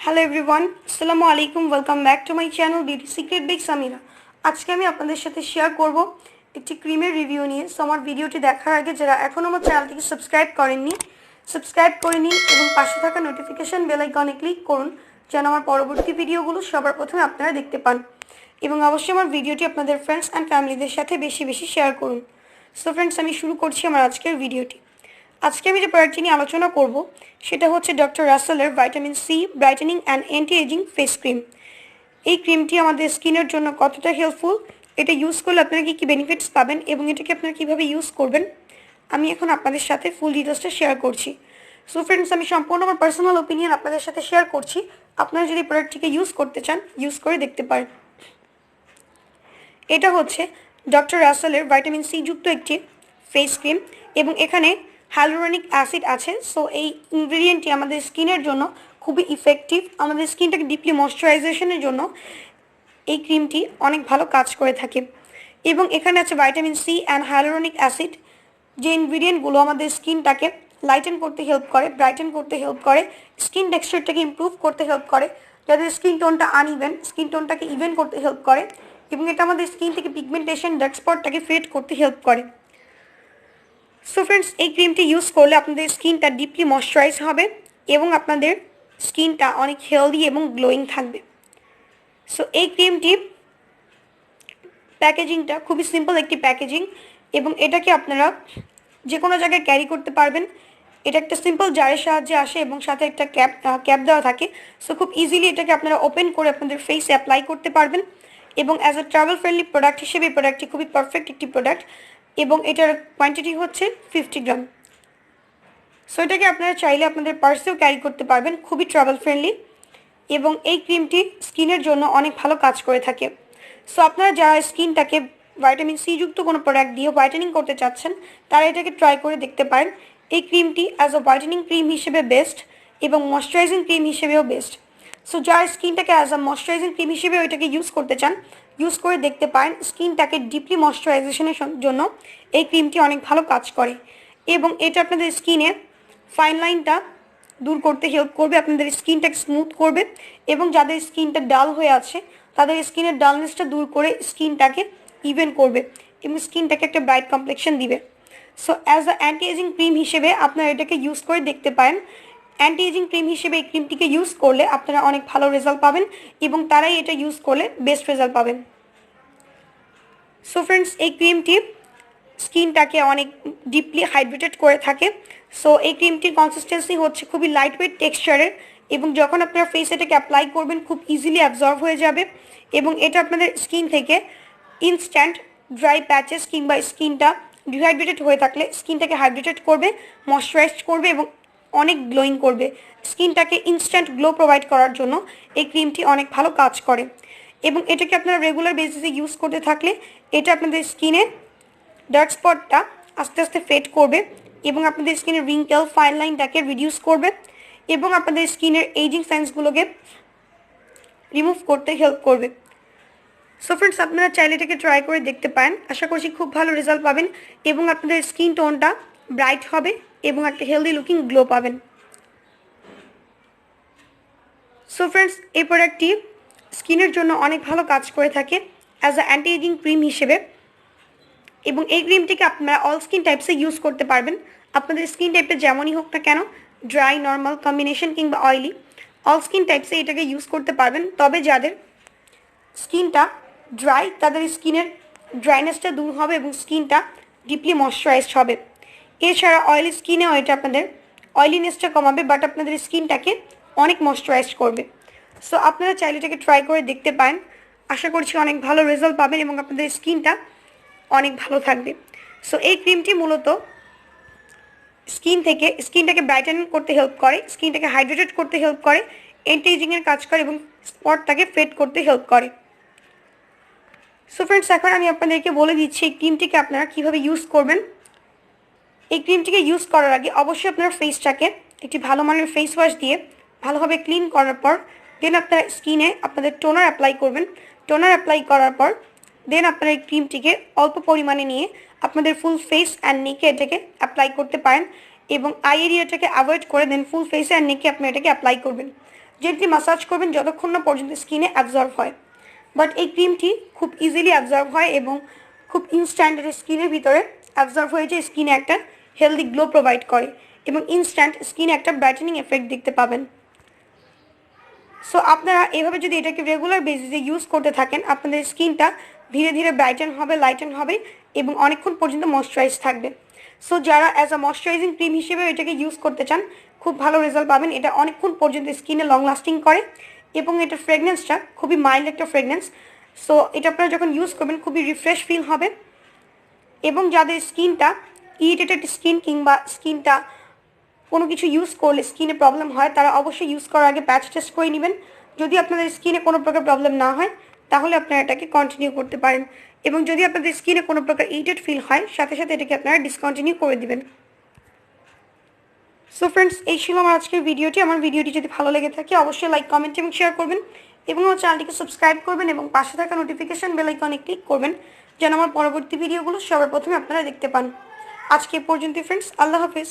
Hello everyone, Assalamu alaikum. Welcome back to my channel Beauty Secret by Samira. আজকে আমি আপনাদের সাথে share করব একটি ক্রিমের রিভিউ নিয়ে। সো আমার ভিডিওটি দেখার আগে যারা এখনো আমার চ্যানেলটিকে সাবস্ক্রাইব করেননি, সাবস্ক্রাইব করে নিন এবং পাশে থাকা নোটিফিকেশন বেল আইকনে ক্লিক করুন যেন আমার পরবর্তী ভিডিওগুলো সবার প্রথমে আপনারা দেখতে পান। এবং অবশ্যই আমার ভিডিওটি আপনাদের ফ্রেন্ডস অ্যান্ড ফ্যামিলিদের সাথে বেশি বেশি শেয়ার করুন। সো ফ্রেন্ডস, আমি শুরু করছি আমার আজকের ভিডিওটি। আজকে আমি যে প্রোডাক্টটি নিয়ে আলোচনা করব সেটা হচ্ছে ডক্টর রাসেলের vitamin C brightening and anti aging face cream. এই ক্রিমটি আমাদের স্কিনের জন্য কতটা হেল্পফুল, এটা ইউজ করলে আপনারা কী কী বেনিফিটস পাবেন এবং এটাকে আপনারা কীভাবে ইউজ করবেন, আমি এখন আপনাদের সাথে ফুল ডিটেলসটা শেয়ার করছি। সো ফ্রেন্ডস, আমি সম্পূর্ণ আমার পার্সোনাল ওপিনিয়ন আপনাদের সাথে শেয়ার করছি। আপনারা যদি প্রোডাক্টটিকে ইউজ করতে চান ইউজ করে দেখতে পারেন। এটা হচ্ছে ডক্টর রাসেলের ভিটামিন সি যুক্ত একটি ফেস ক্রিম এবং এখানে হাইলুরনিক অ্যাসিড আছে। সো এই ইনগ্রেডিয়েন্টটি আমাদের স্কিনের জন্য খুবই ইফেক্টিভ। আমাদের স্কিনটাকে ডিপলি ময়শ্চারাইজেশনের জন্য এই ক্রিমটি অনেক ভালো কাজ করে থাকে। এবং এখানে আছে vitamin C and hyaluronic acid, যে ইনগ্রেডিয়েন্টগুলো আমাদের স্কিনটাকে লাইটেন করতে হেল্প করে, ব্রাইটেন করতে হেল্প করে, স্কিন টেক্সচারটাকে ইমপ্রুভ করতে হেল্প করে, যাদের স্কিন টোনটা আনইভেন স্কিন টোনটাকে ইভেন করতে হেল্প করে এবং এটা আমাদের স্কিন থেকে পিগমেন্টেশন ডার্ক স্পটটাকে ফেড করতে হেল্প করে। সো ফ্রেন্ডস, এই ক্রিমটি ইউজ করলে আপনাদের স্কিনটা ডিপলি ময়শ্চারাইজ হবে এবং আপনাদের স্কিনটা অনেক হেলদি এবং গ্লোয়িং থাকবে। সো এই ক্রিমটি প্যাকেজিংটা খুবই সিম্পল একটি প্যাকেজিং এবং এটাকে আপনারা যে কোনো জায়গায় ক্যারি করতে পারবেন। এটা একটা সিম্পল জারের সাহায্যে আসে এবং সাথে একটা ক্যাপ দেওয়া থাকে। সো খুব ইজিলি এটাকে আপনারা ওপেন করে আপনাদের ফেসে অ্যাপ্লাই করতে পারবেন এবং as a travel friendly product হিসেবে এই প্রোডাক্টটি খুবই পারফেক্ট একটি প্রোডাক্ট এবং এটার কোয়ান্টিটি হচ্ছে 50 গ্রাম। সো এটাকে আপনারা চাইলে আপনাদের পার্সেও ক্যারি করতে পারবেন, খুবই ট্রাভেল ফ্রেন্ডলি এবং এই ক্রিমটি স্কিনের জন্য অনেক ভালো কাজ করে থাকে। সো আপনারা যারা স্কিনটাকে ভিটামিন সি যুক্ত কোনো প্রোডাক্ট দিয়ে হোয়াইটেনিং করতে চাচ্ছেন তারা এটাকে ট্রাই করে দেখতে পারেন। এই ক্রিমটি অ্যাজ আ হোয়াইটেনিং ক্রিম হিসেবে বেস্ট এবং ময়শ্চারাইজিং ক্রিম হিসেবেও বেস্ট। সো যারা স্কিনটাকে অ্যাজ আ ময়শ্চারাইজিং ক্রিম হিসেবে এটাকে ইউজ করতে চান ইউজ করে দেখতে পারেন। স্কিনটাকে ডিপলি ময়শ্চারাইজেশনের জন্য এই ক্রিমটি অনেক ভালো কাজ করে এবং এটা আপনাদের স্কিনে ফাইন লাইনটা দূর করতে হেল্প করবে, আপনাদের স্কিনটাকে স্মুথ করবে এবং যাদের স্কিনটা ডাল হয়ে আছে তাদের স্কিনের ডালনেসটা দূর করে স্কিনটাকে ইভেন করবে এবং স্কিনটাকে একটা ব্রাইট কমপ্লেকশন দিবে। So as a anti aging cream হিসেবে আপনারা এটাকে ইউজ করে দেখতে পারেন। অ্যান্টি এজিং ক্রিম হিসেবে এই ক্রিমটিকে ইউজ করলে আপনারা অনেক ভালো রেজাল্ট পাবেন এবং তারাই এটা ইউজ করলে বেস্ট রেজাল্ট পাবেন। সো ফ্রেন্ডস, এই ক্রিমটি স্কিনটাকে অনেক ডিপলি হাইড্রেটেড করে থাকে। সো এই ক্রিমটির কনসিস্টেন্সি হচ্ছে খুবই লাইট ওয়েট টেক্সচারের এবং যখন আপনারা ফেস এটাকে অ্যাপ্লাই করবেন খুব ইজিলি অ্যাবজর্ব হয়ে যাবে এবং এটা আপনাদের স্কিন থেকে ইনস্ট্যান্ট ড্রাই প্যাচেস কিংবা স্কিনটা ডিহাইড্রেটেড হয়ে থাকলে স্কিনটাকে হাইড্রেটেড করবে, ময়শ্চারাইজ করবে এবং অনেক গ্লোয়িং করবে। স্কিনটাকে ইনস্ট্যান্ট গ্লো প্রোভাইড করার জন্য এই ক্রিমটি অনেক ভালো কাজ করে এবং এটাকে আপনারা রেগুলার বেসিসে ইউজ করতে থাকলে এটা আপনাদের স্কিনে ডার্ক স্পটটা আস্তে আস্তে ফেড করবে এবং আপনাদের স্কিনের রিঙ্কেল ফাইন লাইনটাকে রিডিউস করবে এবং আপনাদের স্কিনের এইজিং সাইন্সগুলোকে রিমুভ করতে হেল্প করবে। সো ফ্রেন্ডস, আপনারা চাইলে এটাকে ট্রাই করে দেখতে পারেন। আশা করছি খুব ভালো রেজাল্ট পাবেন এবং আপনাদের স্কিন টোনটা ব্রাইট হবে এবং একটা হেলদি লুকিং গ্লো পাবেন। সো ফ্রেন্ডস, এই প্রোডাক্টটি স্কিনের জন্য অনেক ভালো কাজ করে থাকে as a anti aging cream হিসেবে এবং এই ক্রিমটিকে আপনারা অল স্কিন টাইপসে ইউজ করতে পারবেন। আপনাদের স্কিন টাইপটা যেমনই হোক না কেন, ড্রাই, নর্মাল, কম্বিনেশন কিংবা অয়েলি, অল স্কিন টাইপসে এটাকে ইউজ করতে পারবেন। তবে যাদের স্কিনটা ড্রাই তাদের স্কিনের ড্রাইনেসটা দূর হবে এবং স্কিনটা ডিপলি ময়শ্চারাইজড হবে। এছাড়া অয়েলি স্কিনেও এটা আপনাদের অয়েলিনেসটা কমাবে বাট আপনাদের স্কিনটাকে অনেক ময়শ্চারাইজ করবে। সো আপনারা চাইলে এটাকে ট্রাই করে দেখতে পারেন। আশা করছি অনেক ভালো রেজাল্ট পাবেন এবং আপনাদের স্কিনটা অনেক ভালো থাকবে। সো এই ক্রিমটি মূলত স্কিনটাকে ব্রাইটেন করতে হেল্প করে, স্কিনটাকে হাইড্রেটেড করতে হেল্প করে, অ্যান্টি এজিংয়ের কাজ করে এবং স্পটটাকে ফেড করতে হেল্প করে। সো ফ্রেন্ডস, এখন আমি আপনাদেরকে বলে দিচ্ছি এই ক্রিমটিকে আপনারা কীভাবে ইউজ করবেন। এই ক্রিমটিকে ইউজ করার আগে অবশ্যই আপনার ফেসটাকে একটি ভালো মানের ফেস ওয়াশ দিয়ে ভালোভাবে ক্লিন করার পর দেন আপনারা স্কিনে আপনাদের টোনার অ্যাপ্লাই করবেন। টোনার অ্যাপ্লাই করার পর দেন আপনারা এই ক্রিমটিকে অল্প পরিমাণে নিয়ে আপনাদের ফুল ফেস অ্যান্ড নেকে এটাকে অ্যাপ্লাই করতে পারেন এবং আই এরিয়াটাকে অ্যাভয়েড করে দেন ফুল ফেসে অ্যান্ড নেকে আপনি এটাকে অ্যাপ্লাই করবেন। জেন্টলি ম্যাসাজ করবেন যতক্ষণ না পর্যন্ত স্কিনে অ্যাবজর্ব হয়। বাট এই ক্রিমটি খুব ইজিলি অ্যাবজর্ব হয় এবং খুব ইনস্ট্যান্ট স্কিনের ভিতরে অ্যাবজর্ব হয়ে যে স্কিনে একটা হেলদি গ্লো প্রোভাইড করে এবং ইনস্ট্যান্ট স্কিনে একটা ব্রাইটেনিং এফেক্ট দেখতে পাবেন। সো আপনারা এভাবে যদি এটাকে রেগুলার বেসিসে ইউজ করতে থাকেন, আপনাদের স্কিনটা ধীরে ধীরে ব্রাইটেন হবে, লাইটেন হবে এবং অনেকক্ষণ পর্যন্ত ময়শ্চারাইজ থাকবে। সো যারা অ্যাজ আ ময়শ্চারাইজিং ক্রিম হিসেবে এটাকে ইউজ করতে চান, খুব ভালো রেজাল্ট পাবেন। এটা অনেকক্ষণ পর্যন্ত স্কিনে লং লাস্টিং করে এবং এটার ফ্রেগনেন্সটা খুবই মাইল্ড একটা ফ্রেগনেন্স। সো এটা আপনারা যখন ইউজ করবেন খুবই রিফ্রেশ ফিল হবে। এবং যাদের স্কিনটা ইরিটেটেড স্কিন কিংবা স্কিনটা কোনো কিছু ইউজ করলে স্কিনে প্রবলেম হয়, তারা অবশ্যই ইউজ করার আগে প্যাচ টেস্ট করে নেবেন। যদি আপনাদের স্কিনে কোনো প্রকার প্রবলেম না হয় তাহলে আপনারা এটাকে কন্টিনিউ করতে পারেন, এবং যদি আপনাদের স্কিনে কোনো প্রকার ইরিটেড ফিল হয় সাথে সাথে এটাকে আপনারা ডিসকন্টিনিউ করে দিবেন। সো ফ্রেন্ডস, এই ছিল আমার আজকের ভিডিওটি। আমার ভিডিওটি যদি ভালো লেগে থাকে অবশ্যই লাইক, কমেন্ট এবং শেয়ার করবেন এবং আমার চ্যানেলটিকে সাবস্ক্রাইব করবেন এবং পাশে থাকা নোটিফিকেশান বেল আইকনে ক্লিক করবেন যেন আমার পরবর্তী ভিডিওগুলো সবার প্রথমে আপনারা দেখতে পান। আজকে পর্যন্ত ফ্রেন্ডস, আল্লাহ হাফিজ।